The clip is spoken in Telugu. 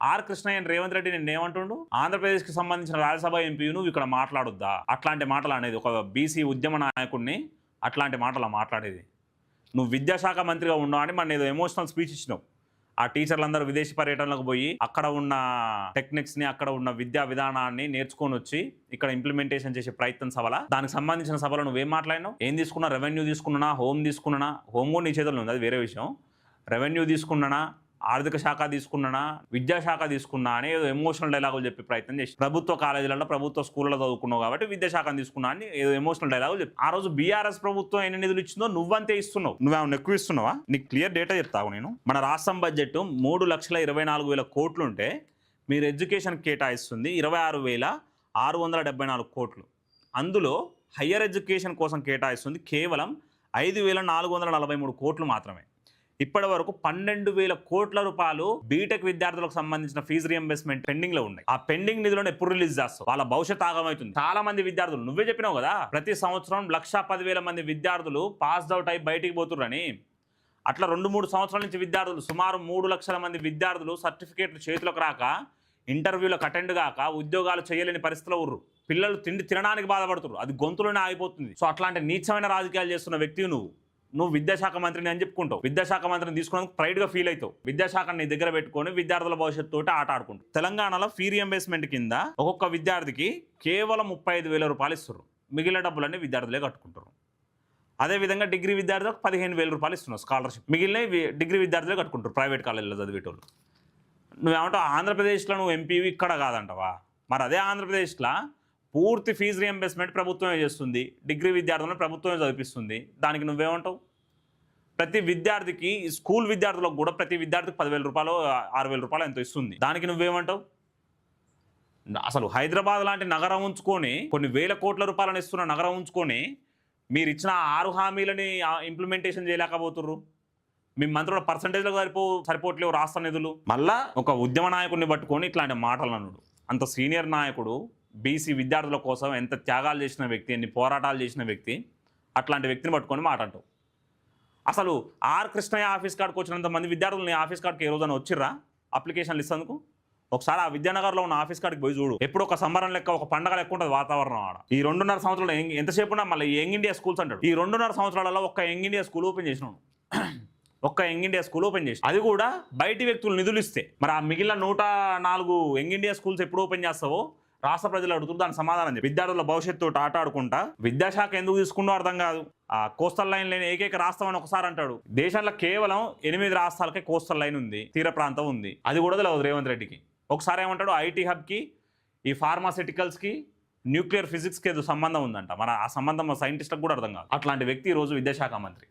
ఆర్ కృష్ణయ్య రేవంత్ రెడ్డి నేను ఏమంటుండు, ఆంధ్రప్రదేశ్కి సంబంధించిన రాజ్యసభ ఎంపీ నువ్వు ఇక్కడ మాట్లాడొద్దా? అట్లాంటి మాటలు అనేది ఒక బీసీ ఉద్యమ నాయకుడిని అట్లాంటి మాటలు మాట్లాడేది. నువ్వు విద్యాశాఖ మంత్రిగా ఉన్నావు అని మన ఏదో ఎమోషనల్ స్పీచ్ ఇచ్చినావు. ఆ టీచర్లందరూ విదేశీ పర్యటనలకు పోయి అక్కడ ఉన్న టెక్నిక్స్ని, అక్కడ ఉన్న విద్యా విధానాన్ని నేర్చుకొని వచ్చి ఇక్కడ ఇంప్లిమెంటేషన్ చేసే ప్రయత్నం సభల, దానికి సంబంధించిన సభలో నువ్వేం మాట్లాడినావు? ఏం తీసుకున్నా? రెవెన్యూ తీసుకున్నా, హోమ్ తీసుకున్నా? హోమ్ కూడా నీ చేతుల్లో ఉంది, అది వేరే విషయం. రెవెన్యూ తీసుకున్నానా, ఆర్థిక శాఖ తీసుకున్నానా, విద్యాశాఖ తీసుకున్నా అని ఏదో ఎమోషనల్ డైలాగులు చెప్పి ప్రయత్నం చేసి, ప్రభుత్వ కాలేజీలలో ప్రభుత్వ స్కూళ్ళలో చదువుకున్నావు కాబట్టి విద్యాశాఖని తీసుకున్నా అని ఏదో ఎమోషనల్ డైలాగులు చెప్పి, ఆ రోజు బీఆర్ఎస్ ప్రభుత్వం ఎన్ని నిధులు ఇచ్చిందో నువ్వంతే ఇస్తున్నావు. నువ్వేమన్నా ఎక్కువ ఇస్తున్నావా? నీకు క్లియర్ డేటా చెప్తావు. నేను మన రాష్ట్రం బడ్జెట్ 3,24,000 కోట్లు ఉంటే మీరు ఎడ్యుకేషన్ కేటాయిస్తుంది 26,674 కోట్లు. అందులో హయ్యర్ ఎడ్యుకేషన్ కోసం కేటాయిస్తుంది కేవలం 5,443 కోట్లు మాత్రమే. ఇప్పటి వరకు 12,000 కోట్ల రూపాయలు బీటెక్ విద్యార్థులకు సంబంధించిన ఫీజు రియంబర్స్మెంట్ పెండింగ్ లో ఉన్నాయి. ఆ పెండింగ్ నిధులను ఎప్పుడు రిలీజ్ చేస్తావు? వాళ్ళ భవిష్యత్ ఆగమవుతుంది. చాలా మంది విద్యార్థులు, నువ్వే చెప్పినావు కదా, ప్రతి సంవత్సరం 1,10,000 మంది విద్యార్థులు పాస్ అవుట్ అయి బయటికి పోతుర్రని. అట్లా 2-3 సంవత్సరాల నుంచి విద్యార్థులు, సుమారు 3 లక్షల మంది విద్యార్థులు సర్టిఫికేట్లు చేతులకు రాక, ఇంటర్వ్యూలకు అటెండ్ కాక, ఉద్యోగాలు చేయలేని పరిస్థితిలో ఉర్రు. పిల్లలు తిండి తినడానికి బాధపడుతున్నారు, అది గొంతులోనే ఆగిపోతుంది. సో అట్లాంటి నీచమైన రాజకీయాలు చేస్తున్న వ్యక్తి నువ్వు విద్యాశాఖ మంత్రిని అని చెప్పుకుంటావు. విద్యాశాఖ మంత్రిని తీసుకున్నందుకు ప్రైడ్గా ఫీల్ అవుతావు. విద్యాశాఖని నీ దగ్గర పెట్టుకొని విద్యార్థుల భవిష్యత్తు ఆట ఆడుకుంటావు. తెలంగాణలో ఫీ రియంబర్స్మెంట్ కింద ఒక్కొక్క విద్యార్థికి కేవలం 35,000 రూపాయలు ఇస్తున్నారు. మిగిలిన డబ్బులన్నీ విద్యార్థులే కట్టుకుంటారు. అదేవిధంగా డిగ్రీ విద్యార్థులకు 15,000 రూపాయలు ఇస్తున్నారు స్కాలర్షిప్. మిగిలిన డిగ్రీ విద్యార్థులే కట్టుకుంటారు ప్రైవేట్ కాలేజీలో చదివేటోళ్ళు. నువ్వేమంటావు ఆంధ్రప్రదేశ్లో నువ్వు ఎంపీవి ఇక్కడ కాదంటావా? మరి అదే ఆంధ్రప్రదేశ్లో పూర్తి ఫీజు రియంబర్స్మెంట్ ప్రభుత్వమే చేస్తుంది, డిగ్రీ విద్యార్థులను ప్రభుత్వమే చదివిస్తుంది. దానికి నువ్వేమంటావు? ప్రతి విద్యార్థికి, స్కూల్ విద్యార్థులకు కూడా ప్రతి విద్యార్థికి 10,000 రూపాయలు 6,000 రూపాయలు ఎంతో ఇస్తుంది. దానికి నువ్వేమంటావు? అసలు హైదరాబాద్ లాంటి నగరం ఉంచుకొని, కొన్ని వేల కోట్ల రూపాయలను ఇస్తున్న నగరం ఉంచుకొని మీరు ఇచ్చిన 6 హామీలని ఇంప్లిమెంటేషన్ చేయలేకపోతుర్రు. మీ మంత్రుల పర్సంటేజ్లకు సరిపోవట్లేవు రాష్ట్ర నిధులు. మళ్ళా ఒక ఉద్యమ నాయకుడిని పట్టుకొని ఇట్లాంటి మాటలు అన్నాడు. అంత సీనియర్ నాయకుడు, బీసీ విద్యార్థుల కోసం ఎంత త్యాగాలు చేసిన వ్యక్తి, ఎన్ని పోరాటాలు చేసిన వ్యక్తి, అట్లాంటి వ్యక్తిని పట్టుకొని మాట్లాడటం. అసలు ఆర్ కృష్ణయ్య ఆఫీస్ కాడికి వచ్చినంత మంది విద్యార్థులు నీ ఆఫీస్ కాడికి ఏ రోజున వచ్చిర్రా అప్లికేషన్లు ఇస్తేందుకు? ఒకసారి ఆ విద్యానగర్లో ఉన్న ఆఫీస్ కాడికి పోయి చూడు. ఎప్పుడు ఒక సంబరం లెక్క, ఒక పండగ లెక్క ఉంటుంది వాతావరణం ఆడ. ఈ 2.5 సంవత్సరాలు ఎంతసేపు ఉన్నా మళ్ళీ యంగ్ ఇండియా స్కూల్స్ అంటాడు. ఈ 2.5 సంవత్సరాలలో ఒక్క యంగ్ ఇండియా స్కూల్ ఓపెన్ చేసినాను. ఒక్క యంగ్ ఇండియా స్కూల్ ఓపెన్ చేసి, అది కూడా బయటి వ్యక్తులు నిధులు ఇస్తే. మరి ఆ మిగిలిన 104 యంగ్ ఇండియా స్కూల్స్ ఎప్పుడు ఓపెన్ చేస్తావో రాష్ట్ర ప్రజలు అడుగుతారు. దానికి సమాధానం చెప్పి విద్యార్థుల భవిష్యత్తు ఆట ఆడుకుంటా విద్యాశాఖ ఎందుకు తీసుకుంటూ అర్థం కాదు. ఆ కోస్టల్ లైన్ లేని ఏకైక రాష్ట్రం అని ఒకసారి అంటాడు. దేశంలో కేవలం 8 రాష్ట్రాలకే కోస్టల్ లైన్ ఉంది, తీర ప్రాంతం ఉంది. అది కూడా తెలియదు రేవంత్ రెడ్డికి. ఒకసారి ఏమంటాడు, ఐటీ హబ్కి, ఈ ఫార్మాసిటికల్స్కి, న్యూక్లియర్ ఫిజిక్స్కి ఏదో సంబంధం ఉందంట. మన ఆ సంబంధం సైంటిస్ట్లకు కూడా అర్థం కాదు. అట్లాంటి వ్యక్తి ఈరోజు విద్యాశాఖ మంత్రి.